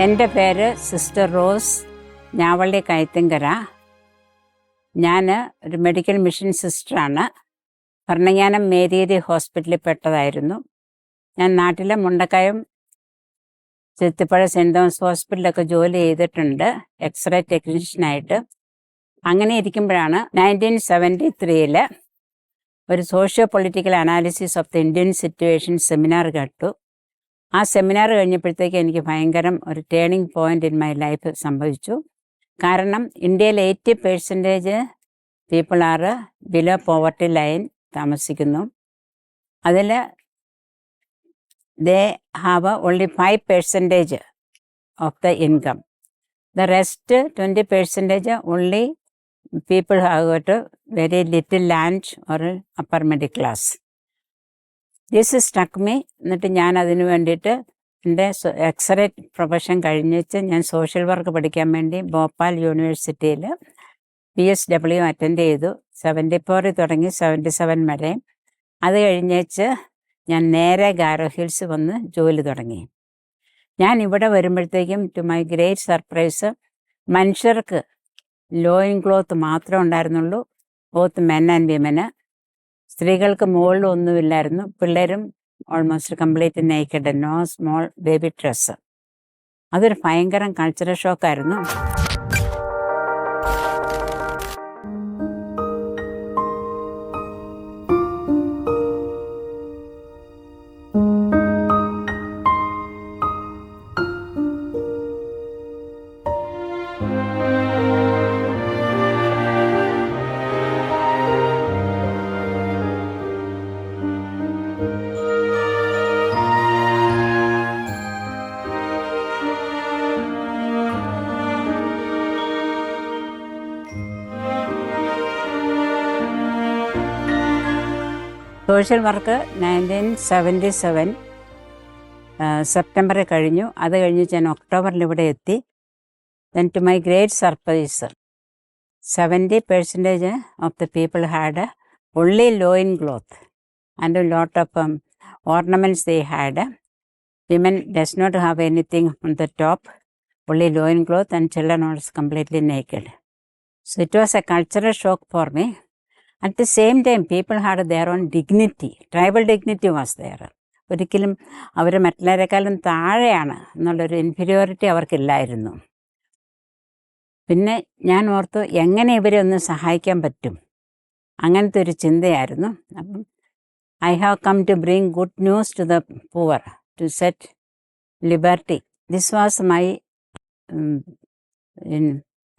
എൻ്റെ പേര് sister rose Njavalli കയത്തിങ്കര. ഞാൻ ഒരു മെഡിക്കൽ മിഷൻ സിസ്റ്ററാണ്. ഭരണങ്ങാനം മേരിയേരി ഹോസ്പിറ്റലിൽ പെട്ടതായിരുന്നു. ഞാൻ നാട്ടിലെ മുണ്ടക്കയം ചെത്തിപ്പുഴ സെൻറ് തോമസ് ഹോസ്പിറ്റലൊക്കെ ജോലി ചെയ്തിട്ടുണ്ട് എക്സ്റേ ടെക്നീഷ്യനായിട്ട്. അങ്ങനെ ഇരിക്കുമ്പോഴാണ് 1973 ഒരു socio political analysis of the Indian situation seminar കേട്ടു. ആ സെമിനാർ കഴിഞ്ഞപ്പോഴത്തേക്ക് എനിക്ക് ഭയങ്കരം ഒരു turning point in my life സംഭവിച്ചു. കാരണം ഇന്ത്യയിൽ 80% people are below poverty line താമസിക്കുന്നു. അതിൽ they have only 5% of the income. The rest 20% only people have got very little land or upper middle class. This സ്ട്രക്ക് me. എന്നിട്ട് ഞാൻ അതിന് വേണ്ടിയിട്ട് എൻ്റെ എക്സ്റേ പ്രൊഫഷൻ കഴിഞ്ഞിട്ട് ഞാൻ സോഷ്യൽ വർക്ക് പഠിക്കാൻ വേണ്ടി ഭോപ്പാൽ യൂണിവേഴ്സിറ്റിയിൽ PSW അറ്റൻഡ് ചെയ്തു. 74 തുടങ്ങി 77 വരെ. അത് കഴിഞ്ഞേച്ച് ഞാൻ നേരെ ഗാരോ ഹിൽസ് വന്ന് ജോലി തുടങ്ങി. ഞാൻ ഇവിടെ വരുമ്പോഴത്തേക്കും ടു മൈ ഗ്രേറ്റ് സർപ്രൈസ് മനുഷ്യർക്ക് ലോയിൻ ക്ലോത്ത് മാത്രമേ ഉണ്ടായിരുന്നുള്ളൂ, ബോത്ത് മെൻ ആൻഡ് വിമന്. സ്ത്രീകൾക്ക് മുകളിലും ഒന്നുമില്ലായിരുന്നു. പിള്ളേരും almost complete naked, no small baby dress. അതൊരു ഭയങ്കര കൾച്ചറൽ ഷോക്കായിരുന്നു. സോഷ്യൽ വർക്ക് 1977 സെപ്റ്റംബറിൽ കഴിഞ്ഞു. അത് കഴിഞ്ഞ് ഞാൻ ഒക്ടോബറിൽ ഇവിടെ എത്തി. Then to my great surprise 70% of the people had only loin cloth and a lot of ornaments they had. Women does not have anything on the top, only loin cloth, and children was completely naked. So it was a cultural shock for me. At the same time, people had their own dignity. Tribal dignity was there. ഒരിക്കലും അവർ മറ്റുള്ളവരെക്കാളും താഴെയാണ് എന്നുള്ളൊരു inferiority അവർക്കില്ലായിരുന്നു. പിന്നെ ഞാൻ ഓർത്തു എങ്ങനെ ഇവരെ ഒന്ന് സഹായിക്കാൻ പറ്റും, അങ്ങനത്തെ ഒരു ചിന്തയായിരുന്നു. അപ്പം I have come to bring good news to the poor, to set liberty. This was my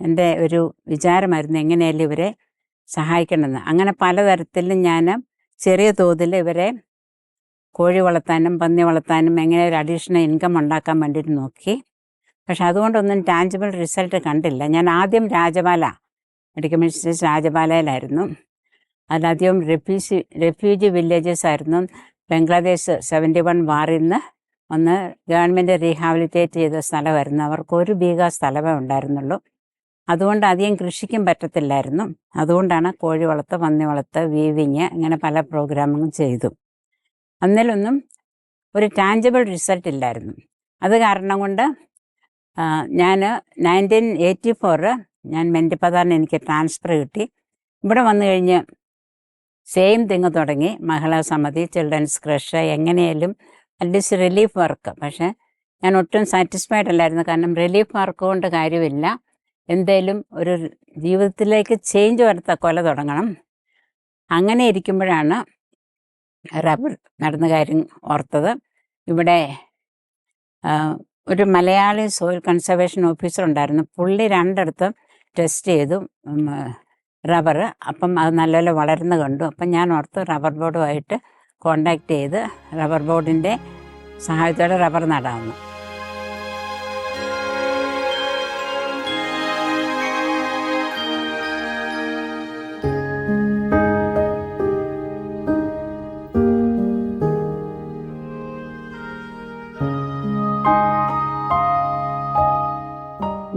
എൻ്റെ ഒരു വിചാരമായിരുന്നു, എങ്ങനെയല്ലേ ഇവരെ സഹായിക്കണമെന്ന്. അങ്ങനെ പലതരത്തിലും ഞാൻ ചെറിയ തോതിൽ ഇവരെ കോഴി വളർത്താനും പന്നി വളർത്താനും എങ്ങനെ ഒരു അഡീഷണൽ ഇൻകം ഉണ്ടാക്കാൻ വേണ്ടിയിട്ട് നോക്കി. പക്ഷെ അതുകൊണ്ടൊന്നും ടാഞ്ചിബിൾ റിസൾട്ട് കണ്ടില്ല. ഞാൻ ആദ്യം രാജപാല മെഡിക്കൽ മിഷൻ രാജപാലയിലായിരുന്നു. അതിലധികം റെഫ്യൂജി വില്ലേജസ് ആയിരുന്നു. ബംഗ്ലാദേശ് 71 വാറിൽ നിന്ന് ഒന്ന് ഗവൺമെൻറ് റീഹാബിലിറ്റേറ്റ് ചെയ്ത സ്ഥലമായിരുന്നു. അവർക്ക് 1 ബീഘ സ്ഥലമേ ഉണ്ടായിരുന്നുള്ളൂ. അതുകൊണ്ട് അധികം കൃഷിക്കും പറ്റത്തില്ലായിരുന്നു. അതുകൊണ്ടാണ് കോഴി വളർത്ത്, പന്നി വളർത്ത്, വീവിങ്, ഇങ്ങനെ പല പ്രോഗ്രാമും ചെയ്തു. അന്നിലൊന്നും ഒരു ടാഞ്ചിബിൾ റിസൾട്ട് ഇല്ലായിരുന്നു. അത് കാരണം കൊണ്ട് ഞാൻ 1984 ഞാൻ മെൻറ്റിപ്പതാറിന് എനിക്ക് ട്രാൻസ്ഫർ കിട്ടി. ഇവിടെ വന്നു കഴിഞ്ഞ് സെയിം തിങ് തുടങ്ങി. മഹിളാ സമിതി, ചിൽഡ്രൻസ് ക്രഷ്, എങ്ങനെയാലും അറ്റ്ലീസ്റ്റ് റിലീഫ് വർക്ക്. പക്ഷേ ഞാൻ ഒട്ടും സാറ്റിസ്ഫൈഡ് അല്ലായിരുന്നു. കാരണം റിലീഫ് വർക്ക് കൊണ്ട് കാര്യമില്ല, എന്തേലും ഒരു ജീവിതത്തിലേക്ക് ചേഞ്ച് വരുത്ത തുടങ്ങണം. അങ്ങനെ ഇരിക്കുമ്പോഴാണ് റബ്ബർ നടന്ന കാര്യം ഓർത്തത്. ഇവിടെ ഒരു മലയാളി സോയിൽ കൺസർവേഷൻ ഓഫീസർ ഉണ്ടായിരുന്നു. പുള്ളി 2 ടെസ്റ്റ് ചെയ്തു റബ്ബർ. അപ്പം അത് നല്ലപോലെ വളർന്നു കണ്ടു. അപ്പം ഞാൻ ഓർത്ത് റബ്ബർ ബോർഡുമായിട്ട് കോണ്ടാക്ട് ചെയ്ത് റബ്ബർ ബോർഡിൻ്റെ സഹായത്തോടെ റബ്ബർ നടാവുന്നു.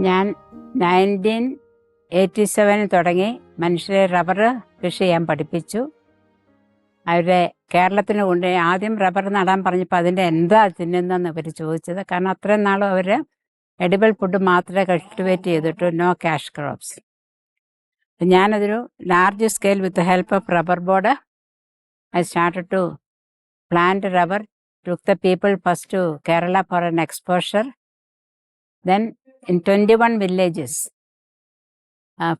ഞാൻ 1987 തുടങ്ങി മനുഷ്യരെ റബ്ബർ കൃഷി ചെയ്യാൻ പഠിപ്പിച്ചു. അവരെ കേരളത്തിന് കൊണ്ട് ആദ്യം റബ്ബർ നടാൻ പറഞ്ഞപ്പോൾ അതിൻ്റെ എന്താ തിന്നുന്നതെന്ന് ഇവർ ചോദിച്ചത്. കാരണം അത്രയും നാളും അവർ എഡിബിൾ ഫുഡ് മാത്രമേ കൾട്ടിവേറ്റ് ചെയ്തിട്ട് നോ ക്യാഷ് ക്രോപ്സ്. ഞാനതൊരു large scale with help of rubber board I started to plant rubber, took the people first to Kerala for an exposure. Then in 21 villages,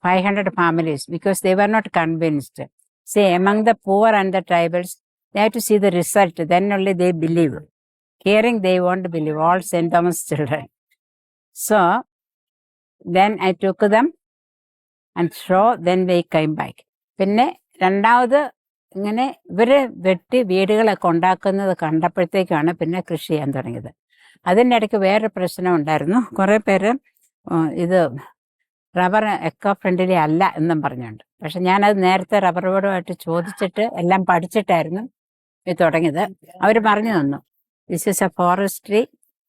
500 families, because they were not convinced. Say, among the poor and the tribals, they have to see the result. Then only they believe. Hearing, they won't believe. All St. Thomas children. So, then I took them and show, then they came back. പിന്നെ രണ്ടാമത് ഇങ്ങനെ ഇവര് വെട്ടി വീടുകളൊക്കെ ഉണ്ടാക്കുന്നത് കണ്ടപ്പോഴത്തേക്കാണ് പിന്നെ കൃഷി ചെയ്യാൻ തുടങ്ങിയത്. അതിൻ്റെ ഇടയ്ക്ക് വേറൊരു പ്രശ്നം ഉണ്ടായിരുന്നു. കുറേ പേര് ഇത് റബ്ബർ എക്കോ ഫ്രണ്ട്ലി അല്ല എന്നും പറഞ്ഞുണ്ട്. പക്ഷെ ഞാനത് നേരത്തെ റബ്ബർ ബോർഡുമായിട്ട് ചോദിച്ചിട്ട് എല്ലാം പഠിച്ചിട്ടായിരുന്നു ഇത് തുടങ്ങിയത്. അവർ പറഞ്ഞു തന്നു, ദിസ് ഈസ് എ ഫോറസ്ട്രി,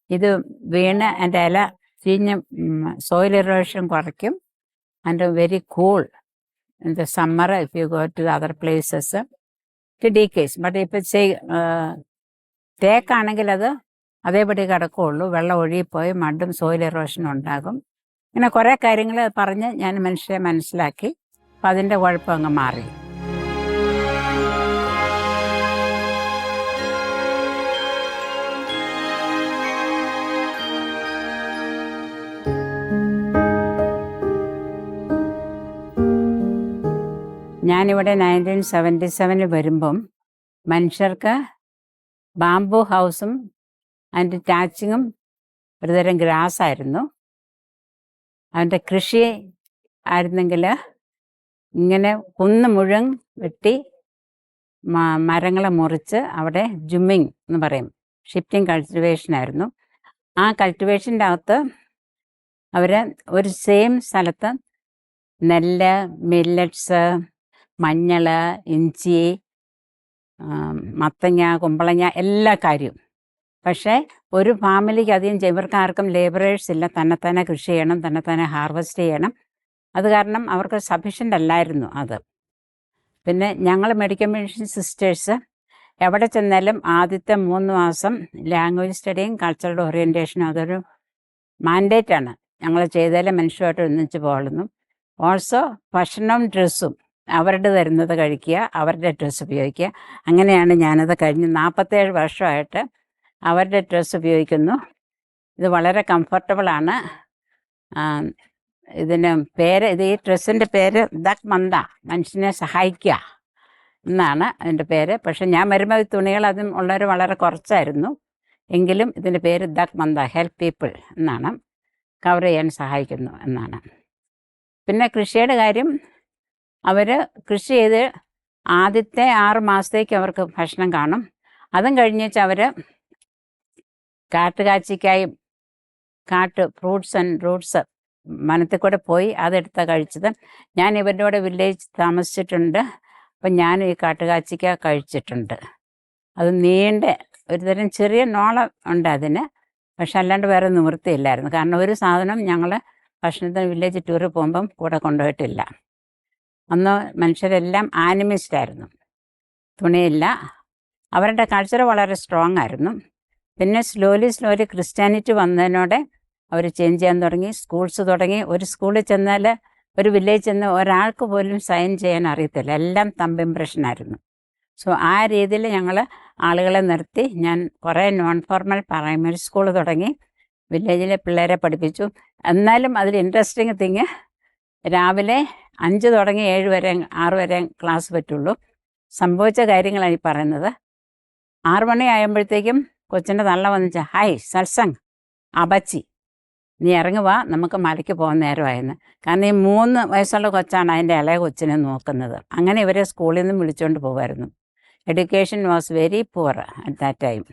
ഇത് വീണ് എൻ്റെ ഇല ചീഞ്ഞ് സോയിൽ ഇറോഷൻ കുറയ്ക്കും, and very cool in the summer if you go to other places it decays. But if it's say തേക്കാണെങ്കിൽ അത് അതേപടി കിടക്കുകയുള്ളൂ, വെള്ളം ഒഴുകിപ്പോയി മണ്ണും സോയിൽ ഇറോഷനും ഉണ്ടാകും. ഇങ്ങനെ കുറേ കാര്യങ്ങൾ പറഞ്ഞ് ഞാൻ മനുഷ്യരെ മനസ്സിലാക്കി. അപ്പം അതിൻ്റെ കുഴപ്പം അങ്ങ് മാറി. ഞാനിവിടെ 1977 വരുമ്പം മനുഷ്യർക്ക് ബാംബു ഹൗസും അതിൻ്റെ ടാച്ചിങ്ങും ഒരുതരം ഗ്രാസ് ആയിരുന്നു. അതിൻ്റെ കൃഷി ആയിരുന്നെങ്കിൽ ഇങ്ങനെ കുന്ന് മുഴുവൻ വെട്ടി മരങ്ങളെ മുറിച്ച് അവിടെ ജുമ്മിങ് എന്ന് പറയും, ഷിഫ്റ്റിംഗ് കൾട്ടിവേഷനായിരുന്നു. ആ കൾട്ടിവേഷൻ്റെ അകത്ത് അവർ ഒരു സെയിം സ്ഥലത്ത് നെല്ല്, മില്ലറ്റ്സ്, മഞ്ഞൾ, ഇഞ്ചി, മത്തങ്ങ, കുമ്പളങ്ങ എല്ലാ കാര്യവും. പക്ഷേ ഒരു ഫാമിലിക്ക് അധികം ഇവർക്കാർക്കും ലേബറേഴ്സ് ഇല്ല, തന്നെ കൃഷി ചെയ്യണം, തന്നെ ഹാർവെസ്റ്റ് ചെയ്യണം. അത് കാരണം അവർക്ക് സഫീഷ്യൻ്റ് അല്ലായിരുന്നു അത്. പിന്നെ ഞങ്ങൾ മെഡിക്കൽ മിഷൻ സിസ്റ്റേഴ്സ് എവിടെ ചെന്നാലും ആദ്യത്തെ 3 മാസം ലാംഗ്വേജ് സ്റ്റഡിയും കൾച്ചറൽ ഓറിയൻറ്റേഷനും അതൊരു മാൻഡേറ്റാണ്. ഞങ്ങൾ ചെയ്താലേ മനുഷ്യമായിട്ട് ഒന്നിച്ച് പോകുന്നു. ഓൾസോ ഭക്ഷണവും ഡ്രസ്സും അവരുടെ തരുന്നത് കഴിക്കുക, അവരുടെ ഡ്രസ്സ് ഉപയോഗിക്കുക. അങ്ങനെയാണ് ഞാനത് കഴിഞ്ഞ് 47 വർഷമായിട്ട് അവരുടെ ഡ്രസ്സ് ഉപയോഗിക്കുന്നു. ഇത് വളരെ കംഫർട്ടബിളാണ്. ഇതിന് ഈ ഡ്രസ്സിൻ്റെ പേര് ദക് മന്ദ, മനുഷ്യനെ സഹായിക്കുക എന്നാണ് അതിൻ്റെ പേര്. പക്ഷെ ഞാൻ വരുമ്പോൾ തുണികൾ അതും ഉള്ളവർ വളരെ കുറച്ചായിരുന്നു. എങ്കിലും ഇതിൻ്റെ പേര് ദക് മന്ദ, ഹെൽപ്പ് പീപ്പിൾ എന്നാണ്, കവർ ചെയ്യാൻ സഹായിക്കുന്നു എന്നാണ്. പിന്നെ കൃഷിയുടെ കാര്യം, അവർ കൃഷി ചെയ്ത് ആദ്യത്തെ 6 മാസത്തേക്ക് അവർക്ക് ഭക്ഷണം കാണും. അതും കഴിഞ്ഞേച്ച് അവർ കാട്ടുകാച്ചിക്കായും ഫ്രൂട്ട്സ് ആൻഡ് റൂട്ട്സ് വനത്തിൽ കൂടെ പോയി അതെടുത്ത് കഴിച്ചത്. ഞാൻ ഇവരുടെ കൂടെ വില്ലേജ് താമസിച്ചിട്ടുണ്ട്. അപ്പം ഞാനും ഈ കാട്ടുകാച്ചിക്ക കഴിച്ചിട്ടുണ്ട്. അത് നീണ്ട ഒരുതരം ചെറിയ നോളം ഉണ്ട് അതിന്. പക്ഷെ അല്ലാണ്ട് വേറെ നിവൃത്തിയില്ലായിരുന്നു. കാരണം ഒരു സാധനം ഞങ്ങൾ ഭക്ഷണത്തിന് വില്ലേജ് ടൂറിൽ പോകുമ്പം കൂടെ കൊണ്ടുപോയിട്ടില്ല. അന്ന് മനുഷ്യരെല്ലാം ആനിമിസ്റ്റായിരുന്നു, തുണിയില്ല. അവരുടെ കൾച്ചർ വളരെ സ്ട്രോങ് ആയിരുന്നു. പിന്നെ സ്ലോലി ക്രിസ്ത്യാനിറ്റി വന്നതിനോടെ അവർ ചേഞ്ച് ചെയ്യാൻ തുടങ്ങി. സ്കൂൾസ് തുടങ്ങി. ഒരു സ്കൂളിൽ ചെന്നാൽ, ഒരു വില്ലേജ് ചെന്ന് ഒരാൾക്ക് പോലും സൈൻ ചെയ്യാൻ അറിയത്തില്ല, എല്ലാം തമ്പ് ഇംപ്രഷനായിരുന്നു. സോ ആ രീതിയിൽ ഞങ്ങൾ ആളുകളെ നിർത്തി. ഞാൻ കുറേ നോൺ ഫോർമൽ പ്രൈമറി സ്കൂൾ തുടങ്ങി, വില്ലേജിലെ പിള്ളേരെ പഠിപ്പിച്ചു. എന്നാലും അതിൽ ഇൻട്രസ്റ്റിംഗ് തിങ്, രാവിലെ 5 തുടങ്ങി 7 വരെ 6 വരെ ക്ലാസ് പറ്റുള്ളൂ. സംഭവിച്ച കാര്യങ്ങളാണ് ഈ പറയുന്നത്. 6 മണി ആകുമ്പോഴത്തേക്കും കൊച്ചിൻ്റെ തള്ള വന്നിച്ച, ഹായ് സത്സംഗ് അബച്ചി, നീ ഇറങ്ങുക, നമുക്ക് മലയ്ക്ക് പോകുന്ന നേരമായിരുന്നു. കാരണം ഈ 3 വയസ്സുള്ള കൊച്ചാണ് അതിൻ്റെ ഇളയ കൊച്ചിനെ നോക്കുന്നത്. അങ്ങനെ ഇവരെ സ്കൂളിൽ നിന്നും വിളിച്ചുകൊണ്ട് പോകുമായിരുന്നു. Education was very poor at that time.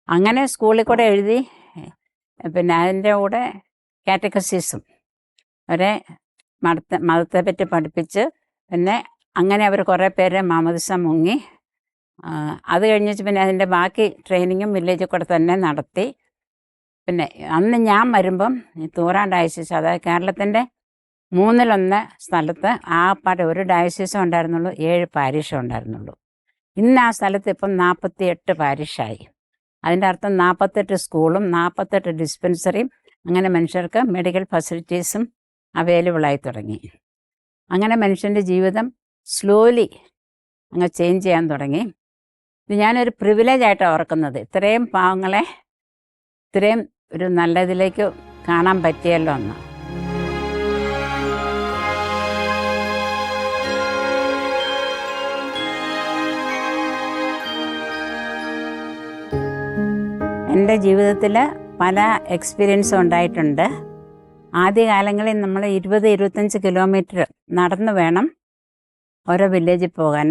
അങ്ങനെ സ്കൂളിൽ കൂടെ എഴുതി. പിന്നെ അതിൻ്റെ കൂടെ കാറ്റഗസിസും അവരെ മതത്തെ പറ്റി പഠിപ്പിച്ച്. പിന്നെ അങ്ങനെ അവർ കുറേ പേരെ മാമോദിസ മുങ്ങി. അത് കഴിഞ്ഞിട്ട് പിന്നെ അതിൻ്റെ ബാക്കി ട്രെയിനിങ്ങും വില്ലേജിൽ കൂടെ തന്നെ നടത്തി. പിന്നെ അന്ന് ഞാൻ വരുമ്പം തൂറാൻ ഡയസിസ്, അതായത് കേരളത്തിൻ്റെ 1/3 സ്ഥലത്ത് ആപ്പാടെ ഒരു ഡയസിസും ഉണ്ടായിരുന്നുള്ളൂ, 7 പാരിഷും ഉണ്ടായിരുന്നുള്ളൂ. ഇന്ന് ആ സ്ഥലത്ത് ഇപ്പം 48 പാരിഷായി. അതിൻ്റെ അർത്ഥം 48 സ്കൂളും 48 ഡിസ്പെൻസറിയും അങ്ങനെ മനുഷ്യർക്ക് മെഡിക്കൽ ഫെസിലിറ്റീസും അവൈലബിളായി തുടങ്ങി. അങ്ങനെ മനുഷ്യൻ്റെ ജീവിതം സ്ലോലി അങ്ങ് ചേഞ്ച് ചെയ്യാൻ തുടങ്ങി. ഇത് ഞാനൊരു പ്രിവിലേജായിട്ടാണ് ഓർക്കുന്നത്. ഇത്രയും പാവങ്ങളെ ഇത്രയും ഒരു നല്ലതിലേക്ക് കാണാൻ പറ്റിയല്ലോ എന്ന്. എൻ്റെ ജീവിതത്തിൽ പല എക്സ്പീരിയൻസും ഉണ്ടായിട്ടുണ്ട്. ആദ്യകാലങ്ങളിൽ നമ്മൾ 20-25 കിലോമീറ്റർ നടന്നു വേണം ഓരോ വില്ലേജിൽ പോകാൻ.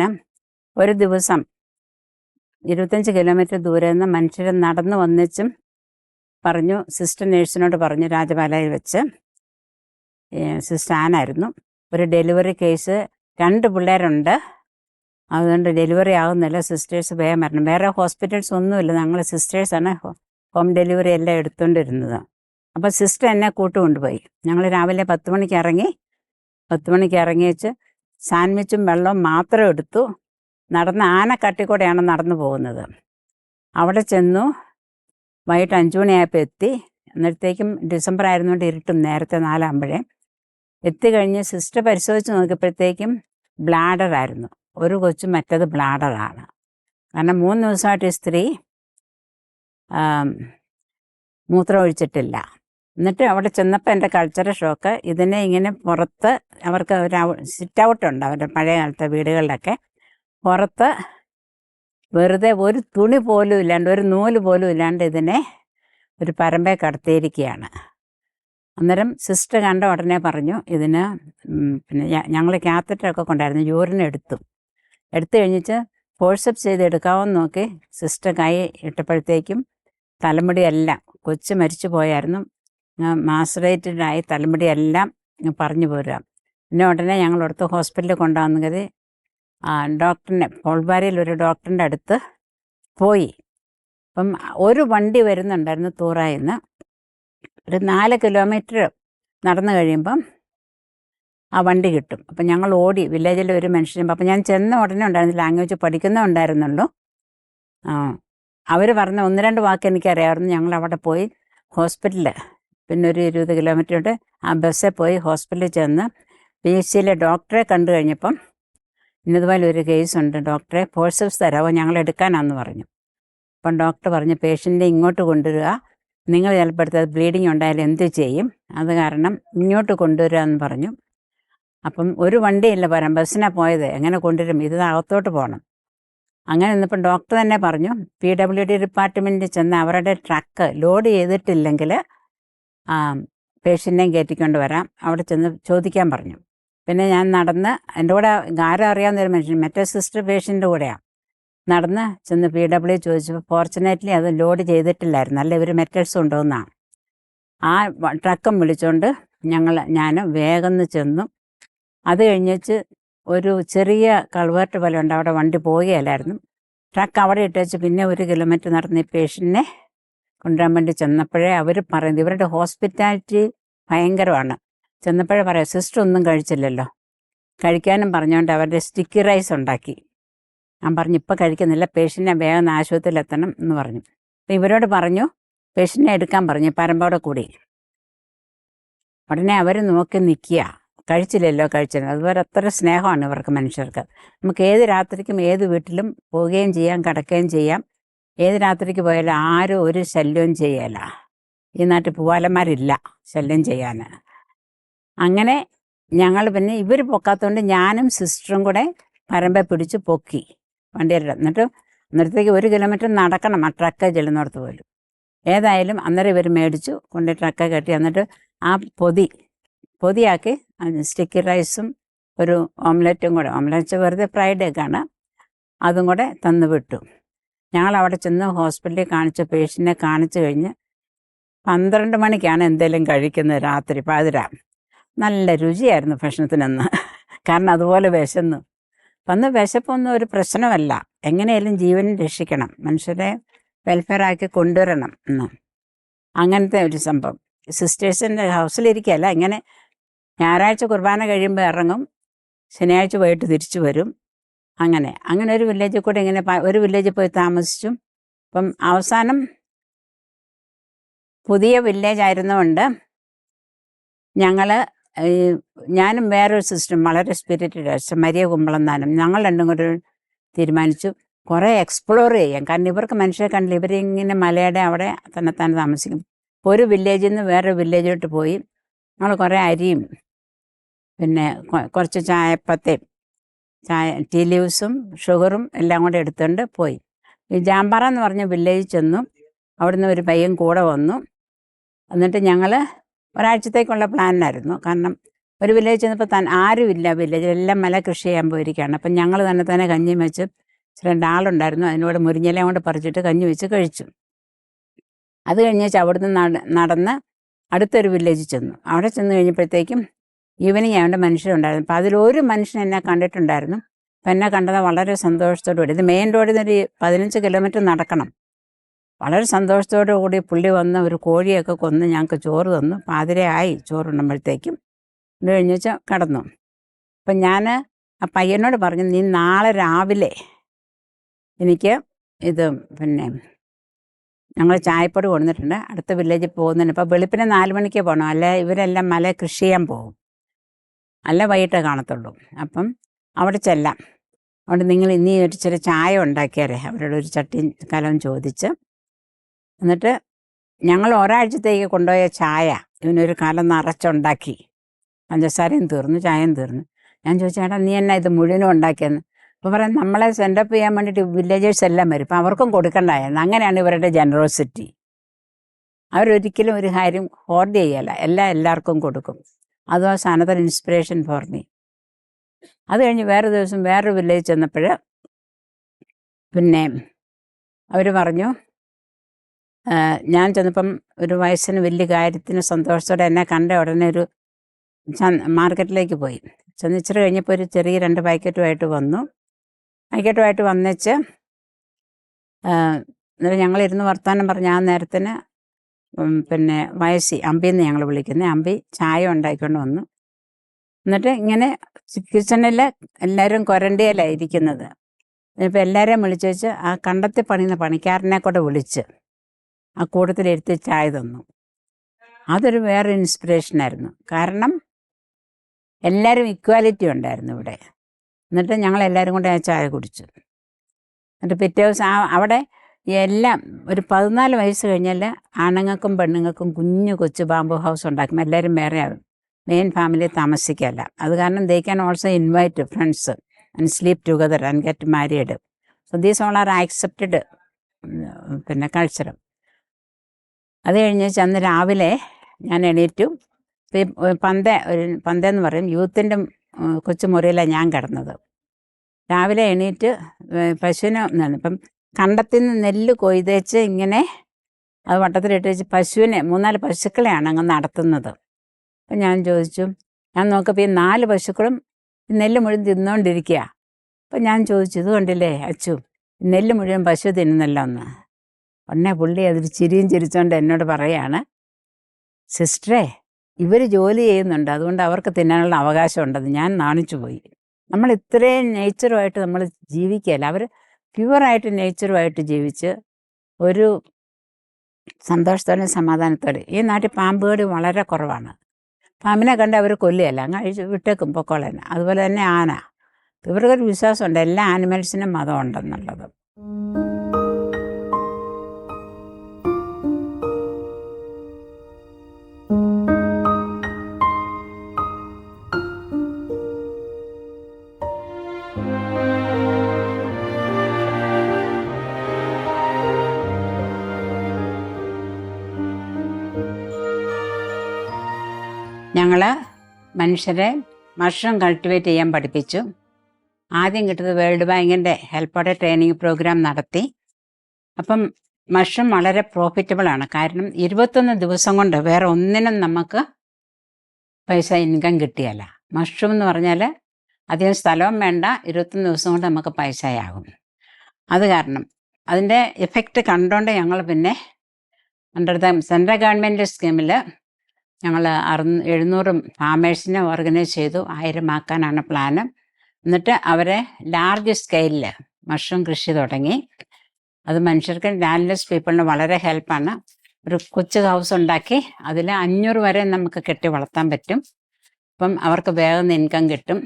ഒരു ദിവസം 25 കിലോമീറ്റർ ദൂരെ നിന്ന് മനുഷ്യർ നടന്നു വന്നിച്ചും പറഞ്ഞു, സിസ്റ്റർ നേഴ്സിനോട് പറഞ്ഞു, രാജപാലയിൽ വെച്ച് സിസ്റ്റർ ആനായിരുന്നു, ഒരു ഡെലിവറി കേസ് 2 പിള്ളേരുണ്ട്, അതുകൊണ്ട് ഡെലിവറി ആകുന്നില്ല, സിസ്റ്റേഴ്സ് വേഗം വരണം. വേറെ ഹോസ്പിറ്റൽസ് ഒന്നുമില്ല, ഞങ്ങൾ സിസ്റ്റേഴ്സാണ് ഹോം ഡെലിവറി എല്ലാം എടുത്തുകൊണ്ടിരുന്നത്. അപ്പോൾ സിസ്റ്റർ എന്നെ കൂട്ടുകൊണ്ടുപോയി. ഞങ്ങൾ രാവിലെ 10 മണിക്ക് ഇറങ്ങി. 10 മണിക്ക് ഇറങ്ങി വെച്ച് സാൻഡ്വിച്ചും വെള്ളവും മാത്രം എടുത്തു. നടന്ന് ആനക്കട്ടിക്കൂടെയാണ് നടന്നു പോകുന്നത്. അവിടെ ചെന്നു. വൈകിട്ട് 5 മണിയായപ്പോൾ എത്തി. അന്നേരത്തേക്കും ഡിസംബർ ആയിരുന്നുകൊണ്ട് ഇരുട്ടും, നേരത്തെ 4 ആകുമ്പോഴേ എത്തിക്കഴിഞ്ഞ് സിസ്റ്റർ പരിശോധിച്ച് നോക്കിയപ്പോഴത്തേക്കും ബ്ലാഡറായിരുന്നു. ഒരു കൊച്ചും മറ്റത് ബ്ലാഡറാണ്. കാരണം 3 ദിവസമായിട്ട് ഈ സ്ത്രീ മൂത്രം ഒഴിച്ചിട്ടില്ല. എന്നിട്ട് അവിടെ ചെന്നപ്പോൾ എൻ്റെ കൾച്ചറൽ ഷോക്ക്, ഇതിനെ ഇങ്ങനെ പുറത്ത് അവർക്ക് ഒരു സിറ്റ് ഔട്ടുണ്ട് അവരുടെ പഴയ കാലത്തെ വീടുകളിലൊക്കെ, പുറത്ത് വെറുതെ ഒരു തുണി പോലും ഇല്ലാണ്ട്, ഒരു നൂല് പോലും ഇല്ലാണ്ട് ഇതിനെ ഒരു പരമ്പെ കടത്തിയിരിക്കുകയാണ്. അന്നേരം സിസ്റ്റർ കണ്ട ഉടനെ പറഞ്ഞു, ഇതിന് പിന്നെ ഞങ്ങൾ കാത്തറ്ററൊക്കെ കൊണ്ടായിരുന്നു, യൂറിൻ എടുത്തു കഴിഞ്ഞിട്ട് ഫോഴ്സപ്സ് ചെയ്ത് എടുക്കാമെന്ന് നോക്കി സിസ്റ്റർ കൈ ഇട്ടപ്പോഴത്തേക്കും തലമുടിയെല്ലാം, കൊച്ച് മരിച്ചു പോയായിരുന്നു, മാസറേറ്റഡായി തലമുടിയെല്ലാം പറഞ്ഞു പോരുക. പിന്നെ ഉടനെ ഞങ്ങളടുത്ത് ഹോസ്പിറ്റലിൽ കൊണ്ടുവന്നത് ഡോക്ടറിനെ, പോൾവാരിയിൽ ഒരു ഡോക്ടറിൻ്റെ അടുത്ത് പോയി. അപ്പം ഒരു വണ്ടി വരുന്നുണ്ടായിരുന്നു തൂറായിൽ നിന്ന്. ഒരു 4 കിലോമീറ്റർ നടന്നു കഴിയുമ്പം ആ വണ്ടി കിട്ടും. അപ്പം ഞങ്ങൾ ഓടി, വില്ലേജിൽ ഒരു മനുഷ്യനും. അപ്പം ഞാൻ ചെന്ന ഉടനെ ഉണ്ടായിരുന്നില്ല, ലാംഗ്വേജ് പഠിക്കുന്നുണ്ടായിരുന്നുള്ളൂ. അവർ പറഞ്ഞ 1-2 വാക്ക് എനിക്കറിയാമായിരുന്നു. ഞങ്ങൾ അവിടെ പോയി ഹോസ്പിറ്റലിൽ, പിന്നെ ഒരു 20 കിലോമീറ്റർ ഉണ്ട്, ആ ബസ്സിൽ പോയി ഹോസ്പിറ്റലിൽ ചെന്ന് PHCയിലെ ഡോക്ടറെ കണ്ടു കഴിഞ്ഞപ്പം, ഇന്നതുപോലെ ഒരു കേസുണ്ട് ഡോക്ടറെ, ഫോഴ്സപ്സ് തരാമോ, ഞങ്ങൾ എടുക്കാനാന്ന് പറഞ്ഞു. അപ്പം ഡോക്ടർ പറഞ്ഞു, പേഷ്യൻ്റെ ഇങ്ങോട്ട് കൊണ്ടുവരിക, നിങ്ങൾ ചിലപ്പോൾ അത് ബ്ലീഡിങ് ഉണ്ടായാലും എന്ത് ചെയ്യും, അത് കാരണം ഇങ്ങോട്ട് കൊണ്ടുവരിക എന്ന് പറഞ്ഞു. അപ്പം ഒരു വണ്ടിയില്ല പോരാൻ, ബസ്സിനാണ് പോയത്, എങ്ങനെ കൊണ്ടുവരും, ഇത് അകത്തോട്ട് പോകണം. അങ്ങനെ നിന്നപ്പം ഡോക്ടർ തന്നെ പറഞ്ഞു, PWD ഡിപ്പാർട്ട്മെൻറ്റിൽ ചെന്ന് അവരുടെ ട്രക്ക് ലോഡ് ചെയ്തിട്ടില്ലെങ്കിൽ പേഷ്യൻ്റെയും കയറ്റിക്കൊണ്ട് വരാം, അവിടെ ചെന്ന് ചോദിക്കാൻ പറഞ്ഞു. പിന്നെ ഞാൻ നടന്ന്, എൻ്റെ കൂടെ ആരും അറിയാവുന്നൊരു മനുഷ്യൻ, മറ്റേ സിസ്റ്റർ പേഷ്യൻ്റെ കൂടെയാണ്, നടന്ന് ചെന്ന് PW ചോദിച്ചപ്പോൾ ഫോർച്ചുനേറ്റ്ലി അത് ലോഡ് ചെയ്തിട്ടില്ലായിരുന്നു, അല്ല ഇവർ മെറ്റൽസ് കൊണ്ടുവന്നാണ്. ആ ട്രക്കും വിളിച്ചുകൊണ്ട് ഞാൻ വേഗം ചെന്നു. അത് കഴിഞ്ഞിട്ട് ഒരു ചെറിയ കൾവേർട്ട് പോലെ ഉണ്ട്, അവിടെ വണ്ടി പോവുകയല്ലായിരുന്നു. ട്രക്ക് അവിടെ ഇട്ടേച്ച് പിന്നെ 1 കിലോമീറ്റർ നടന്ന് ഈ പേഷ്യൻറ്റിനെ കൊണ്ടുവരാൻ വേണ്ടി ചെന്നപ്പോഴേ അവർ പറയുന്നത്, ഇവരുടെ ഹോസ്പിറ്റാലിറ്റി ഭയങ്കരമാണ്. ചെന്നപ്പോഴേ പറയാം, സിസ്റ്റർ ഒന്നും കഴിച്ചില്ലല്ലോ, കഴിക്കാനും പറഞ്ഞുകൊണ്ട് അവരുടെ സ്റ്റിക്കി റൈസ് ഉണ്ടാക്കി. ഞാൻ പറഞ്ഞു, ഇപ്പം കഴിക്കുന്നില്ല, പേഷ്യൻറ്റിനെ വേഗം ആശുപത്രിയിൽ എത്തണം എന്ന് പറഞ്ഞു. അപ്പം ഇവരോട് പറഞ്ഞു, പേഷ്യൻറ്റിനെ എടുക്കാൻ പറഞ്ഞു പരമ്പോടെ കൂടി. ഉടനെ അവർ നോക്കി നിൽക്കുക, കഴിച്ചില്ലല്ലോ. അതുപോലെ അത്ര സ്നേഹമാണ് ഇവർക്ക്, മനുഷ്യർക്ക്. നമുക്ക് ഏത് രാത്രിക്കും ഏത് വീട്ടിലും പോവുകയും ചെയ്യാം, കിടക്കുകയും ചെയ്യാം. ഏത് രാത്രിക്ക് പോയാലും ആരും ഒരു ശല്യവും ചെയ്യല. ഈ നാട്ടിൽ പൂവാലന്മാരില്ല ശല്യം ചെയ്യാൻ. അങ്ങനെ ഞങ്ങൾ പിന്നെ ഇവർ പൊക്കാത്തതുകൊണ്ട് ഞാനും സിസ്റ്ററും കൂടെ പരമ്പ പിടിച്ച് പൊക്കി വണ്ടിയുടെ. അന്നേരത്തേക്ക് 1 കിലോമീറ്റർ നടക്കണം ആ ട്രക്ക് ചെല്ലുന്നിടത്ത് പോലും. ഏതായാലും അന്നേരം ഇവർ മേടിച്ചു കൊണ്ട് ട്രക്ക് കെട്ടി. എന്നിട്ട് ആ പൊതിയാക്കി സ്റ്റിക്കി റൈസും ഒരു ഓംലെറ്റും കൂടെ, ഓംലെറ്റ് വെറുതെ ഫ്രൈഡ് എഗ്ഗാണ്, അതും കൂടെ തന്നു വിട്ടു. ഞങ്ങൾ അവിടെ ചെന്ന് ഹോസ്പിറ്റലിൽ കാണിച്ച പേഷ്യൻറ്റിനെ കാണിച്ചു കഴിഞ്ഞ് 12 മണിക്കാണ് എന്തെങ്കിലും കഴിക്കുന്നത്, രാത്രി പാതിര. നല്ല രുചിയായിരുന്നു ഭക്ഷണത്തിനെന്ന്, കാരണം അതുപോലെ വിശന്നു. അന്ന് വിശപ്പൊന്നും ഒരു പ്രശ്നമല്ല, എങ്ങനെയായാലും ജീവൻ രക്ഷിക്കണം, മനുഷ്യരെ വെൽഫെയറാക്കി കൊണ്ടുവരണം എന്ന്. അങ്ങനത്തെ ഒരു സംഭവം. സിസ്റ്റേഴ്സിൻ്റെ ഹൗസിലിരിക്കുകയല്ല, ഇങ്ങനെ ഞായറാഴ്ച കുർബാന കഴിയുമ്പോൾ ഇറങ്ങും, ശനിയാഴ്ച പോയിട്ട് തിരിച്ചു വരും. അങ്ങനെ ഒരു വില്ലേജിൽ കൂടെ ഇങ്ങനെ ഒരു വില്ലേജിൽ പോയി താമസിച്ചു. അപ്പം അവസാനം പുതിയ വില്ലേജ് ആയിരുന്നുകൊണ്ട് ഞങ്ങൾ ഞാനും വേറൊരു സിസ്റ്റം വളരെ സ്പിരിറ്റഡ് സിസ്റ്റർ മരിയ കുമ്പളന്നാനും ഞങ്ങൾ രണ്ടും കൂടെ തീരുമാനിച്ചു കുറേ എക്സ്പ്ലോർ ചെയ്യാം. കാരണം ഇവർക്ക് മനുഷ്യരെ കണ്ടില്ല, ഇവരിങ്ങനെ മലയുടെ അവിടെ തന്നെ താമസിക്കും. ഒരു വില്ലേജിൽ നിന്ന് വേറൊരു വില്ലേജിലോട്ട് പോയി ഞങ്ങൾ കുറേ അരിയും പിന്നെ കുറച്ച് ചായപ്പത്തയും ടീ ലീവ്സും ഷുഗറും എല്ലാം കൂടെ എടുത്തുകൊണ്ട് പോയി. ഈ ജാമ്പാറ എന്ന് പറഞ്ഞ വില്ലേജിൽ ചെന്നു. അവിടുന്ന് ഒരു പയ്യൻ കൂടെ വന്നു. എന്നിട്ട് ഞങ്ങൾ ഒരാഴ്ചത്തേക്കുള്ള പ്ലാനായിരുന്നു. കാരണം ഒരു വില്ലേജ് ചെന്നപ്പോൾ ആരുമില്ല വില്ലേജിൽ, എല്ലാം മല കൃഷി ചെയ്യാൻ പോയിരിക്കുകയാണ്. അപ്പം ഞങ്ങൾ തന്നെ കഞ്ഞി വെച്ച് 2 ആളുണ്ടായിരുന്നു, അതിനോട് മുരിങ്ങയില കൊണ്ട് പറിച്ചിട്ട് കഞ്ഞി വെച്ച് കഴിച്ചു. അത് കഴിഞ്ഞ് അവിടുന്ന് നടന്ന് അടുത്തൊരു വില്ലേജിൽ ചെന്നു. അവിടെ ചെന്ന് കഴിഞ്ഞപ്പോഴത്തേക്കും ഈവനിങ് ആയതുകൊണ്ട് മനുഷ്യരുണ്ടായിരുന്നു. അപ്പോൾ അതിലൊരു മനുഷ്യൻ എന്നെ കണ്ടിട്ടുണ്ടായിരുന്നു. അപ്പം എന്നെ കണ്ടത് വളരെ സന്തോഷത്തോടു കൂടി, ഇത് മെയിൻ റോഡിൽ നിന്നൊരു 15 കിലോമീറ്റർ നടക്കണം. വളരെ സന്തോഷത്തോടു കൂടി പുള്ളി വന്ന് ഒരു കോഴിയൊക്കെ കൊന്ന് ഞങ്ങൾക്ക് ചോറ് തന്നു. പാതിരയായി ചോറുണ്ടുമ്പോഴത്തേക്കും. ഇത് കഴിഞ്ഞ് വെച്ചാൽ കിടന്നു. അപ്പം ഞാൻ ആ പയ്യനോട് പറഞ്ഞു, നീ നാളെ രാവിലെ എനിക്ക് ഇത് പിന്നെ ഞങ്ങൾ ചായപ്പൊടി കൊണ്ടുവന്നിട്ടുണ്ട്, അടുത്ത വില്ലേജിൽ പോകുന്നുണ്ട്. ഇപ്പോൾ വെളുപ്പിനെ 4 മണിക്ക് പോകണം, അല്ല ഇവരെല്ലാം മല കൃഷി ചെയ്യാൻ പോകും, അല്ല വൈകിട്ടേ കാണത്തുള്ളൂ. അപ്പം അവിടെ ചെല്ലാം. അവിടെ നിങ്ങൾ ഇനി ഒരു ചെറിയ ചായ ഉണ്ടാക്കിയാലേ അവരോട് ഒരു ചട്ടിയും കലവും ചോദിച്ച്, എന്നിട്ട് ഞങ്ങൾ ഒരാഴ്ചത്തേക്ക് കൊണ്ടുപോയ ചായ ഇവനൊരു കലം നിറച്ചുണ്ടാക്കി. പഞ്ചസാരയും തീർന്നു, ചായയും തീർന്നു. ഞാൻ ചോദിച്ചു, ചേട്ടാ നീ എന്നാ ഇത് മുഴുവനും ഉണ്ടാക്കിയെന്ന്. അപ്പോൾ പറയാം, നമ്മളെ സെൻഡപ്പ് ചെയ്യാൻ വേണ്ടിയിട്ട് വില്ലേജേഴ്സ് എല്ലാം വരും, അപ്പം അവർക്കും കൊടുക്കണ്ടായിരുന്നു. അങ്ങനെയാണ് ഇവരുടെ ജനറോസിറ്റി. അവരൊരിക്കലും ഒരു കാര്യം ഹോർഡ് ചെയ്യല്ല, എല്ലാവർക്കും കൊടുക്കും. അത് was another inspiration for me. അത് കഴിഞ്ഞ് വേറെ ദിവസം വേറൊരു വില്ലേജ് ചെന്നപ്പോൾ പിന്നെ അവർ പറഞ്ഞു, ഞാൻ ചെന്നപ്പം ഒരു വയസ്സിന് വലിയ കാര്യത്തിന് സന്തോഷത്തോടെ എന്നെ കണ്ട ഉടനെ ഒരു മാർക്കറ്റിലേക്ക് പോയി. ചെന്ന് ഇച്ചിരി കഴിഞ്ഞപ്പോൾ ഒരു ചെറിയ 2 പാക്കറ്റുമായിട്ട് വന്നു. പാക്കറ്റുമായിട്ട് വന്നേച്ച് എന്നിട്ട് ഞങ്ങളിരുന്ന് വർത്തമാനം പറഞ്ഞ് ആ നേരത്തിന് പിന്നെ വയസ്സി അമ്പിന്ന് ഞങ്ങൾ വിളിക്കുന്നത് അമ്പി ചായ ഉണ്ടാക്കിക്കൊണ്ട് വന്നു. എന്നിട്ട് ഇങ്ങനെ കിച്ചണിൽ എല്ലാവരും കൊരണ്ടിയിലായിരിക്കുന്നത്. ഇപ്പം എല്ലാവരെയും വിളിച്ച് വെച്ച് ആ കണ്ടത്തിൽ പണിയുന്ന പണിക്കാരനെ കൂടെ വിളിച്ച് ആ കൂട്ടത്തിലിരുത്തി ചായ തന്നു. അതൊരു വേറെ ഇൻസ്പിറേഷനായിരുന്നു. കാരണം എല്ലാവരും ഇക്വാലിറ്റി ഉണ്ടായിരുന്നു ഇവിടെ. എന്നിട്ട് ഞങ്ങളെല്ലാവരും കൂടെ ആ ചായ കുടിച്ചു. എന്നിട്ട് പിറ്റേ ദിവസം അവിടെ എല്ലാം ഒരു 14 വയസ്സ് കഴിഞ്ഞാൽ ആണുങ്ങൾക്കും പെണ്ണുങ്ങൾക്കും കൊച്ചു ബാംബു ഹൗസ് ഉണ്ടാക്കും. എല്ലാവരും വേറെ മെയിൻ ഫാമിലി താമസിക്കല്ല. അത് കാരണം they can also invite friends and sleep together and get married. So these all are accepted പിന്നെ കൾച്ചർ. അത് കഴിഞ്ഞ് അന്ന് രാവിലെ ഞാൻ എണീറ്റു. പന്തെന്ന് പറയും, യൂത്തിൻ്റെ കൊച്ചു മുറിയിലാണ് ഞാൻ കിടന്നത്. രാവിലെ എണീറ്റ് പശുവിനെ ഇപ്പം കണ്ടത്തിൽ നിന്ന് നെല്ല് കൊയ്തേച്ച് ഇങ്ങനെ അത് വട്ടത്തിലിട്ട് വെച്ച് പശുവിനെ 3-4 പശുക്കളെയാണ് അങ്ങ് നടത്തുന്നത്. അപ്പം ഞാൻ ചോദിച്ചു, ഞാൻ നോക്കപ്പോൾ ഈ 4 പശുക്കളും നെല്ല് മുഴുവൻ തിന്നുകൊണ്ടിരിക്കുക. അപ്പം ഞാൻ ചോദിച്ചു, ഇത് കണ്ടില്ലേ അച്ചു, നെല്ല് മുഴുവൻ പശു തിന്നുന്നല്ലോ എന്ന്. ഉടനെ പുള്ളി അതൊരു ചിരിയും ചിരിച്ചുകൊണ്ട് എന്നോട് പറയാണ്, സിസ്റ്ററെ ഇവർ ജോലി ചെയ്യുന്നുണ്ട്, അതുകൊണ്ട് അവർക്ക് തിന്നാനുള്ള അവകാശം ഉണ്ടെന്ന്. ഞാൻ നാണിച്ചു പോയി. നമ്മൾ ഇത്രയും നേച്ചറുമായിട്ട് നമ്മൾ ജീവിക്കുകയല്ല, അവർ പ്യുവറായിട്ട് നേച്ചറുമായിട്ട് ജീവിച്ച് ഒരു സന്തോഷത്തോടെ സമാധാനത്തോടെ. ഈ നാട്ടിൽ പാമ്പ് കടി വളരെ കുറവാണ്. പാമ്പിനെ കണ്ട് അവർ കൊല്ലുകയല്ല, അങ്ങ് വിട്ടേക്കും പൊക്കോളേനെ. അതുപോലെ തന്നെ ആന. ഇവർക്കൊരു വിശ്വാസമുണ്ട് എല്ലാ ആനിമൽസിനും മതം ഉണ്ടെന്നുള്ളത്. ഞങ്ങൾ മനുഷ്യരെ മഷ്റൂം കൾട്ടിവേറ്റ് ചെയ്യാൻ പഠിപ്പിച്ചു. ആദ്യം കിട്ടുന്നത് വേൾഡ് ബാങ്കിൻ്റെ ഹെൽപ്പോടെ ട്രെയിനിങ് പ്രോഗ്രാം നടത്തി. അപ്പം മഷ്റൂം വളരെ പ്രോഫിറ്റബിളാണ്. കാരണം 21 ദിവസം കൊണ്ട് വേറെ ഒന്നിനും നമുക്ക് പൈസ ഇൻകം കിട്ടിയല്ല. മഷ്റൂം എന്ന് പറഞ്ഞാൽ അധികം സ്ഥലവും വേണ്ട, 21 ദിവസം കൊണ്ട് നമുക്ക് പൈസയാകും. അത് കാരണം അതിൻ്റെ എഫക്റ്റ് കണ്ടുകൊണ്ട് ഞങ്ങൾ പിന്നെ അണ്ടർ ദ സെൻട്രൽ ഗവൺമെൻറ് സ്കീമിൽ ഞങ്ങൾ 700 ഫാമേഴ്സിനെ ഓർഗനൈസ് ചെയ്തു. 1000 ആക്കാനാണ് പ്ലാന്. എന്നിട്ട് അവരെ ലാർജ് സ്കെയിലിൽ മഷ്റൂം കൃഷി തുടങ്ങി. അത് മനുഷ്യർക്ക് ലാൻഡ്ലെസ് പീപ്പിളിന് വളരെ ഹെൽപ്പാണ്. ഒരു കൊച്ചു ഹൗസ് ഉണ്ടാക്കി അതിൽ 500 വരെ നമുക്ക് കെട്ടി വളർത്താൻ പറ്റും. അപ്പം അവർക്ക് വേഗം ഇൻകം കിട്ടും.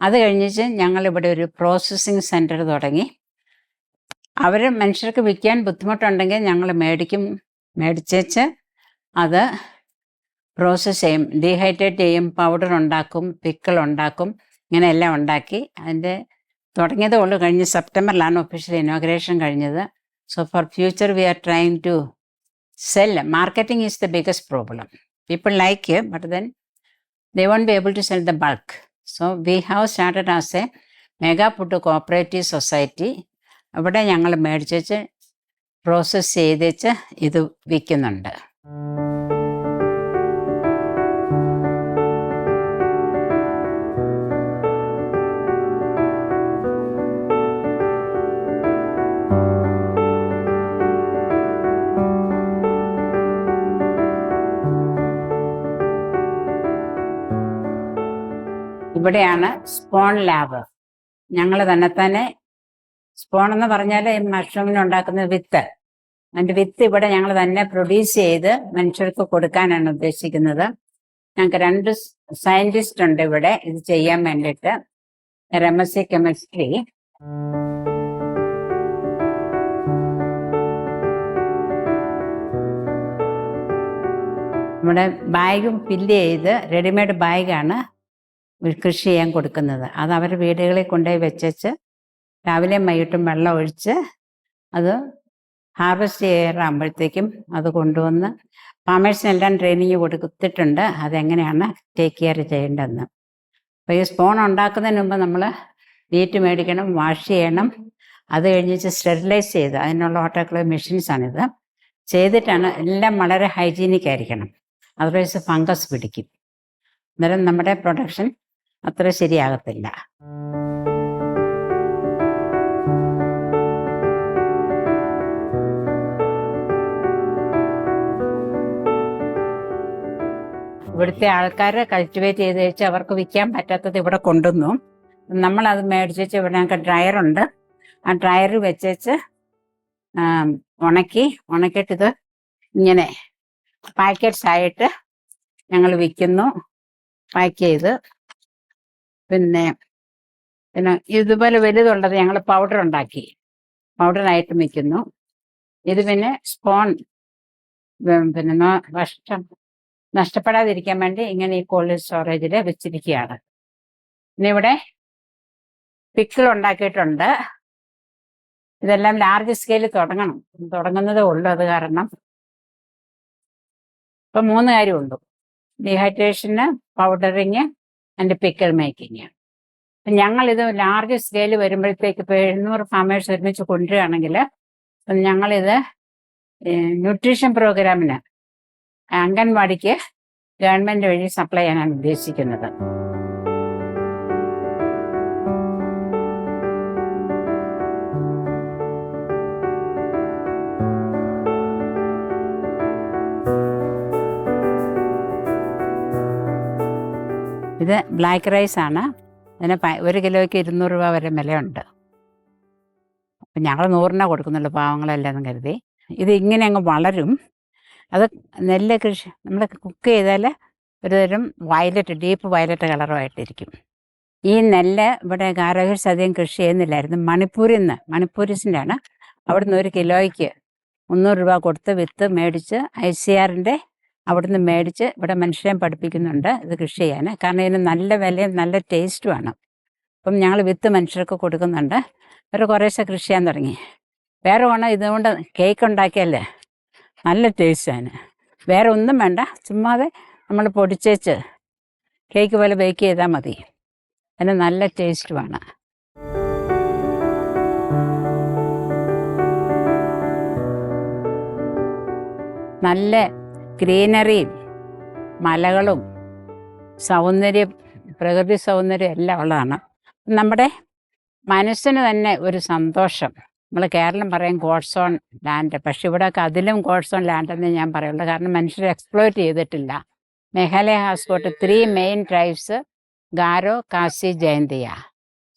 അത് കഴിഞ്ഞിട്ട് ഞങ്ങളിവിടെ ഒരു പ്രോസസ്സിങ് സെൻറ്റർ തുടങ്ങി. അവർ മനുഷ്യർക്ക് വിൽക്കാൻ ബുദ്ധിമുട്ടുണ്ടെങ്കിൽ ഞങ്ങൾ മേടിച്ചേച്ച് അത് പ്രോസസ്സ് ചെയ്യും, ഡീഹൈഡ്രേറ്റ് ചെയ്യും, പൗഡർ ഉണ്ടാക്കും, പിക്കിൾ ഉണ്ടാക്കും, ഇങ്ങനെ എല്ലാം ഉണ്ടാക്കി അതിൻ്റെ തുടങ്ങിയതേ ഉള്ളൂ. കഴിഞ്ഞ സെപ്റ്റംബറിലാണ് ഒഫീഷ്യൽ ഇനോഗ്രേഷൻ കഴിഞ്ഞത്. So for future we are trying to sell. Marketing is the biggest problem. People like but then they won't be able to sell the bulk. So we have started as a mega food cooperative society. അവിടെ ഞങ്ങൾ മേടിച്ച് process ചെയ്തേച്ച് ഇത് വിൽക്കുന്നുണ്ട്. ഇവിടെയാണ് spawn lab. ഞങ്ങൾ തന്നെ spawn എന്ന് പറഞ്ഞാൽ മഷ്റൂമിന് ഉണ്ടാക്കുന്ന വിത്ത്, അതിൻ്റെ വിത്ത് ഇവിടെ ഞങ്ങൾ തന്നെ പ്രൊഡ്യൂസ് ചെയ്ത് മനുഷ്യർക്ക് കൊടുക്കാനാണ് ഉദ്ദേശിക്കുന്നത്. ഞങ്ങൾക്ക് 2 സയൻറ്റിസ്റ്റ് ഉണ്ട് ഇവിടെ ഇത് ചെയ്യാൻ വേണ്ടിയിട്ട്. MSc chemistry. നമ്മുടെ ബാഗും ഫില്ല് ചെയ്ത് റെഡിമെയ്ഡ് ബാഗാണ് കൃഷി ചെയ്യാൻ കൊടുക്കുന്നത്. അത് അവർ വീടുകളിൽ കൊണ്ടുപോയി വെച്ച് രാവിലെയും വൈകിട്ടും വെള്ളം ഒഴിച്ച് അത് ഹാർവെസ്റ്റ് ചെയ്യാറാകുമ്പോഴത്തേക്കും അത് കൊണ്ടുവന്ന് ഫാമേഴ്സിനെല്ലാം ട്രെയിനിങ് കൊടുത്തിട്ടുണ്ട് അതെങ്ങനെയാണ് ടേക്ക് കെയർ ചെയ്യേണ്ടതെന്ന്. അപ്പോൾ ഈ സ്പോൺ ഉണ്ടാക്കുന്നതിന് മുമ്പ് നമ്മൾ മീറ്റ് മേടിക്കണം, വാഷ് ചെയ്യണം, അത് കഴിഞ്ഞിട്ട് സ്റ്റെറിലൈസ് ചെയ്ത് അതിനുള്ള ഓട്ടോക്ലേവ് മെഷീൻസാണിത് ചെയ്തിട്ടാണ്. എല്ലാം വളരെ ഹൈജീനിക് ആയിരിക്കണം, അതർവൈസ് ഫംഗസ് പിടിക്കും. അന്നേരം നമ്മുടെ പ്രൊഡക്ഷൻ അത്ര ശരിയാകത്തില്ല. ഇവിടുത്തെ ആൾക്കാർ കൾട്ടിവേറ്റ് ചെയ്ത് വെച്ച് അവർക്ക് വിൽക്കാൻ പറ്റാത്തത് ഇവിടെ കൊണ്ടുവന്നു. നമ്മളത് മേടിച്ച് ഇവിടെ ഞങ്ങൾക്ക് ഡ്രയറുണ്ട്. ആ ഡ്രയർ വെച്ച് ഉണക്കിയിട്ടിത് ഇങ്ങനെ പാക്കറ്റ്സ് ആയിട്ട് ഞങ്ങൾ വിൽക്കുന്നു, പാക്ക് ചെയ്ത്. പിന്നെ ഇതുപോലെ വലുതുള്ളത് ഞങ്ങൾ പൗഡറായിട്ട് വിൽക്കുന്നു. ഇത് പിന്നെ സ്പോൺ പിന്നെ നഷ്ടപ്പെടാതിരിക്കാൻ വേണ്ടി ഇങ്ങനെ ഈ കോൾഡ് സ്റ്റോറേജിൽ വെച്ചിരിക്കുകയാണ്. പിന്നെ ഇവിടെ പിക്കിൾ ഉണ്ടാക്കിയിട്ടുണ്ട്. ഇതെല്ലാം ലാർജ് സ്കെയിലിൽ തുടങ്ങുന്നതേ ഉള്ളൂ. അത് കാരണം ഇപ്പം 3 കാര്യമുള്ളൂ: ഡീഹൈഡ്രേഷന്, പൗഡറിങ് ആൻഡ് പിക്കിൾ മേക്കിങ്. അപ്പം ഞങ്ങളിത് ലാർജ് സ്കെയിൽ വരുമ്പോഴത്തേക്ക് ഇപ്പോൾ 700 ഫാമേഴ്സ് ഒരുമിച്ച് കൊണ്ടുവരികയാണെങ്കിൽ ഞങ്ങളിത് ന്യൂട്രീഷൻ പ്രോഗ്രാമിന് അംഗൻവാടിക്ക് ഗവൺമെൻറ് വഴി സപ്ലൈ ചെയ്യാനാണ് ഉദ്ദേശിക്കുന്നത്. ഇത് ബ്ലാക്ക് റൈസ് ആണ്. അതിന് 1 കിലോയ്ക്ക് 200 രൂപ വരെ വിലയുണ്ട്. അപ്പം ഞങ്ങൾ 100 കൊടുക്കുന്നുള്ളൂ, പാവങ്ങളല്ലെന്ന് കരുതി. ഇത് ഇങ്ങനെ അങ്ങ് വളരും. അത് നെല്ല് കൃഷി നമ്മൾ കുക്ക് ചെയ്താൽ ഒരുതരം ഡീപ്പ് വയലറ്റ് കളറുമായിട്ടിരിക്കും. ഈ നെല്ല് ഇവിടെ ഗാരോ ഹിൽസ് അധികം കൃഷി ചെയ്യുന്നില്ലായിരുന്നു. മണിപ്പൂരിസിൻ്റെ ആണ്. അവിടുന്ന് 1 കിലോയ്ക്ക് 300 രൂപ കൊടുത്ത് വിത്ത് മേടിച്ച് ICRൻ്റെ അവിടുന്ന് മേടിച്ച് ഇവിടെ മനുഷ്യരെ പഠിപ്പിക്കുന്നുണ്ട് ഇത് കൃഷി ചെയ്യാൻ. കാരണം ഇതിന് നല്ല വിലയും നല്ല ടേസ്റ്റുമാണ്. അപ്പം ഞങ്ങൾ വിത്ത് മനുഷ്യർക്ക് കൊടുക്കുന്നുണ്ട്. വേറെ കുറേശ്ശെ കൃഷി ചെയ്യാൻ തുടങ്ങി. വേറെ ഇതുകൊണ്ട് കേക്ക് ഉണ്ടാക്കിയല്ലേ നല്ല ടേസ്റ്റാണ്. വേറെ ഒന്നും വേണ്ട, ചുമ്മാതെ നമ്മൾ പൊടിച്ചേച്ച് കേക്ക് പോലെ ബേക്ക് ചെയ്താൽ മതി. അതിന് നല്ല ടേസ്റ്റുമാണ്. നല്ല ഗ്രീനറിയും മലകളും പ്രകൃതി സൗന്ദര്യം എല്ലാം ഉള്ളതാണ്. നമ്മുടെ മനസ്സിന് തന്നെ ഒരു സന്തോഷം. നമ്മൾ കേരളം പറയും ഗോഡ്സ് ഓൺ ലാൻഡ്, പക്ഷെ ഇവിടെയൊക്കെ അതിലും ഗോഡ്സ് ഓൺ ലാൻഡ് എന്ന് ഞാൻ പറയുള്ളൂ. കാരണം മനുഷ്യർ എക്സ്പ്ലോയിറ്റ് ചെയ്തിട്ടില്ല. Meghalaya has got 3 main tribes: Garo, Khasi, Jaintia.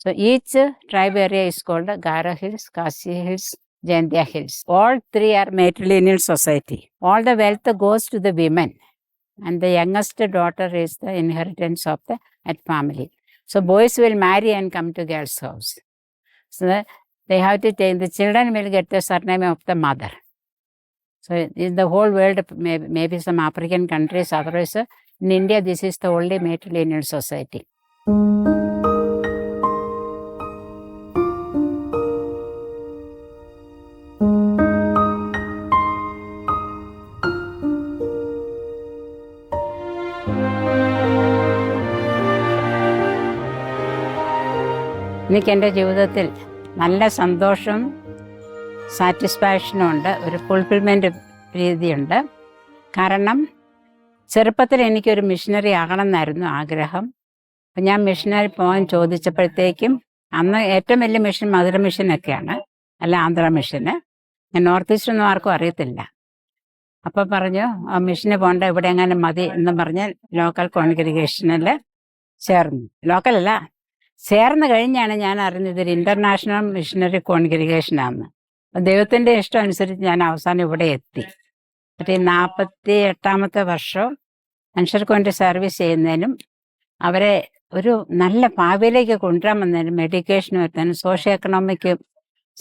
So each tribe area is called Garo Hills, Khasi Hills, Jaintia Hills. All three are matrilineal society. All the wealth goes to the women, and the youngest daughter is the inheritance of that family. So boys will marry and come to girls' house. So they have to take, the children will get the surname of the mother. So in the whole world, maybe some African countries, otherwise in India, this is the only matrilineal society. എനിക്ക് എൻ്റെ ജീവിതത്തിൽ നല്ല സന്തോഷവും സാറ്റിസ്ഫാക്ഷനും ഉണ്ട്, ഒരു fulfilment രീതിയുണ്ട്. കാരണം ചെറുപ്പത്തിൽ എനിക്കൊരു മിഷനറി ആകണം എന്നായിരുന്നു ആഗ്രഹം. അപ്പം ഞാൻ മിഷനറി പോകാൻ ചോദിച്ചപ്പോഴത്തേക്കും അന്ന് ഏറ്റവും വലിയ മിഷൻ മധുര മിഷനൊക്കെയാണ്, അല്ല ആന്ധ്ര മിഷന്. ഞാൻ നോർത്ത് ഈസ്റ്റ് ഒന്നും ആർക്കും അറിയത്തില്ല. അപ്പം പറഞ്ഞു ആ മിഷന് പോകണ്ട, ഇവിടെ എങ്ങനെ മതി എന്ന് പറഞ്ഞ് ലോക്കൽ കോൺഗ്രിഗേഷനിൽ ചേർന്നു. ലോക്കലല്ല, ചേർന്ന് കഴിഞ്ഞാണ് ഞാൻ അറിഞ്ഞത് ഒരു ഇൻ്റർനാഷണൽ മിഷനറി കോൺഗ്രിഗേഷനാണെന്ന്. അപ്പം ദൈവത്തിൻ്റെ ഇഷ്ടം അനുസരിച്ച് ഞാൻ അവസാനം ഇവിടെ എത്തി. എന്നിട്ട് ഈ 48ാമത്തെ വർഷം മനുഷ്യർക്ക് വേണ്ടി സർവീസ് ചെയ്യുന്നതിനും അവരെ ഒരു നല്ല ഭാവിയിലേക്ക് കൊണ്ടുവരാൻ വന്നതിനും എഡ്യൂക്കേഷൻ വരുത്താനും സോഷ്യോ എക്കണോമിക്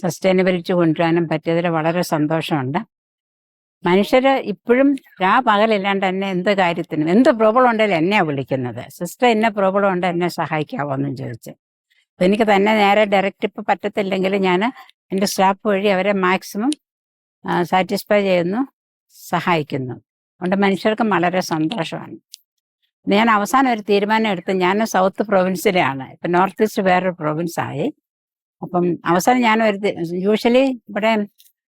സസ്റ്റൈനബിലിറ്റി കൊണ്ടുവരാനും പറ്റിയതിൽ വളരെ സന്തോഷമുണ്ട്. മനുഷ്യർ ഇപ്പോഴും പകലില്ലാണ്ട് എന്നെ എന്ത് കാര്യത്തിനും എന്ത് പ്രോബ്ലം ഉണ്ടെങ്കിലും എന്നെയാണ് വിളിക്കുന്നത്. സിസ്റ്റർ എന്നെ പ്രോബ്ലം ഉണ്ട്, എന്നെ സഹായിക്കാമോ എന്നും ചോദിച്ച്. അപ്പം എനിക്ക് തന്നെ നേരെ ഡയറക്റ്റ് ഇപ്പം പറ്റത്തില്ലെങ്കിൽ ഞാൻ എൻ്റെ സ്റ്റാഫ് വഴി അവരെ മാക്സിമം സാറ്റിസ്ഫൈ ചെയ്യുന്നു, സഹായിക്കുന്നു. അതുകൊണ്ട് മനുഷ്യർക്കും വളരെ സന്തോഷമാണ്. ഞാൻ അവസാനം ഒരു തീരുമാനം എടുത്ത്, ഞാൻ സൗത്ത് പ്രൊവിൻസിലാണ്, ഇപ്പം നോർത്ത് ഈസ്റ്റ് വേറൊരു പ്രൊവിൻസായി. അപ്പം അവസാനം ഞാൻ യൂഷ്വലി ഇവിടെ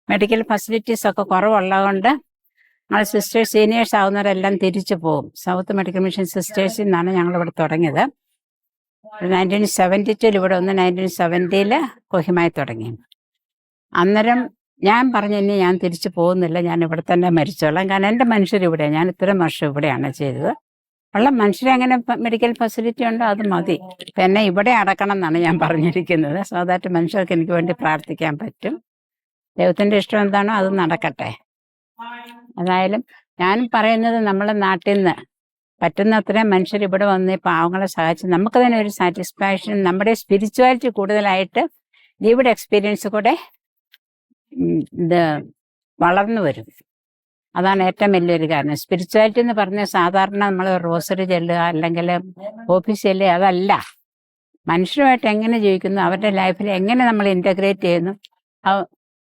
മെഡിക്കൽ ഫെസിലിറ്റീസ് ഒക്കെ കുറവുള്ളതുകൊണ്ട് ഞങ്ങൾ സിസ്റ്റേഴ്സ് സീനിയേഴ്സ് ആവുന്നവരെല്ലാം തിരിച്ചു പോകും. സൗത്ത് മെഡിക്കൽ മിഷൻ സിസ്റ്റേഴ്സിൽ നിന്നാണ് ഞങ്ങളിവിടെ തുടങ്ങിയത്. 1972 ഇവിടെ ഒന്ന്, 1970 കൊഹിമായി തുടങ്ങി. അന്നേരം ഞാൻ പറഞ്ഞു ഇനി ഞാൻ തിരിച്ചു പോകുന്നില്ല, ഞാൻ ഇവിടെ തന്നെ മരിച്ചോളാം. കാരണം എൻ്റെ മനുഷ്യരിവിടെയാണ്, ഞാൻ ഇത്രയും വർഷം ഇവിടെയാണ് ചെയ്തത്. ഉള്ള മനുഷ്യരെ അങ്ങനെ മെഡിക്കൽ ഫെസിലിറ്റി ഉണ്ടോ അത് മതി, ഇപ്പം എന്നെ ഇവിടെ അടക്കണം എന്നാണ് ഞാൻ പറഞ്ഞിരിക്കുന്നത്. സോ ദാറ്റ് മനുഷ്യർക്ക് എനിക്ക് വേണ്ടി പ്രാർത്ഥിക്കാൻ പറ്റും. ദൈവത്തിൻ്റെ ഇഷ്ടം എന്താണോ അത് നടക്കട്ടെ. അതായാലും ഞാൻ പറയുന്നത് നമ്മളെ നാട്ടിൽ നിന്ന് പറ്റുന്നത്രയും മനുഷ്യർ ഇവിടെ വന്ന് പാവങ്ങളെ സഹായിച്ച് നമുക്ക് തന്നെ ഒരു സാറ്റിസ്ഫാക്ഷൻ, നമ്മുടെ സ്പിരിച്വാലിറ്റി കൂടുതലായിട്ട് ലീവ്ഡ് എക്സ്പീരിയൻസ് കൂടെ ഇത് വളർന്നു വരും. അതാണ് ഏറ്റവും വലിയൊരു കാരണം. സ്പിരിച്വാലിറ്റി എന്ന് പറഞ്ഞാൽ സാധാരണ നമ്മൾ റോസറി ചെല്ലുക അല്ലെങ്കിൽ ഓഫീസ് ചെല്ലുക അതല്ല. മനുഷ്യരുമായിട്ട് എങ്ങനെ ജീവിക്കുന്നു, അവരുടെ ലൈഫിൽ എങ്ങനെ നമ്മൾ ഇൻ്റഗ്രേറ്റ് ചെയ്യുന്നു,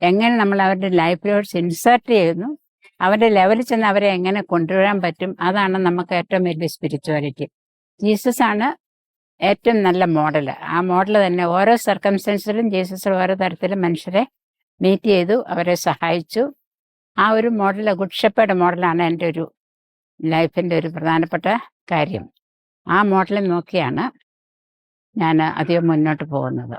എങ്ങനെ നമ്മൾ അവരുടെ ലൈഫിലോട്ട് ഇൻസേർട്ട് ചെയ്യുന്നു, അവരുടെ ലെവലിൽ ചെന്ന് അവരെ എങ്ങനെ കൊണ്ടുവരാൻ പറ്റും, അതാണ് നമുക്ക് ഏറ്റവും വലിയ സ്പിരിച്വാലിറ്റി. ജീസസ് ആണ് ഏറ്റവും നല്ല മോഡൽ. ആ മോഡൽ തന്നെ ഓരോ സർക്കംസ്റ്റൻസിലും ജീസസ് ഓരോ തരത്തിലും മനുഷ്യരെ മീറ്റ് ചെയ്തു, അവരെ സഹായിച്ചു. ആ ഒരു മോഡൽ, ഗുഡ് ഷെപ്പേർഡ് മോഡലാണ് എൻ്റെ ഒരു ലൈഫിൻ്റെ ഒരു പ്രധാനപ്പെട്ട കാര്യം. ആ മോഡൽ നോക്കിയാണ് ഞാൻ അധികം മുന്നോട്ട് പോകുന്നത്.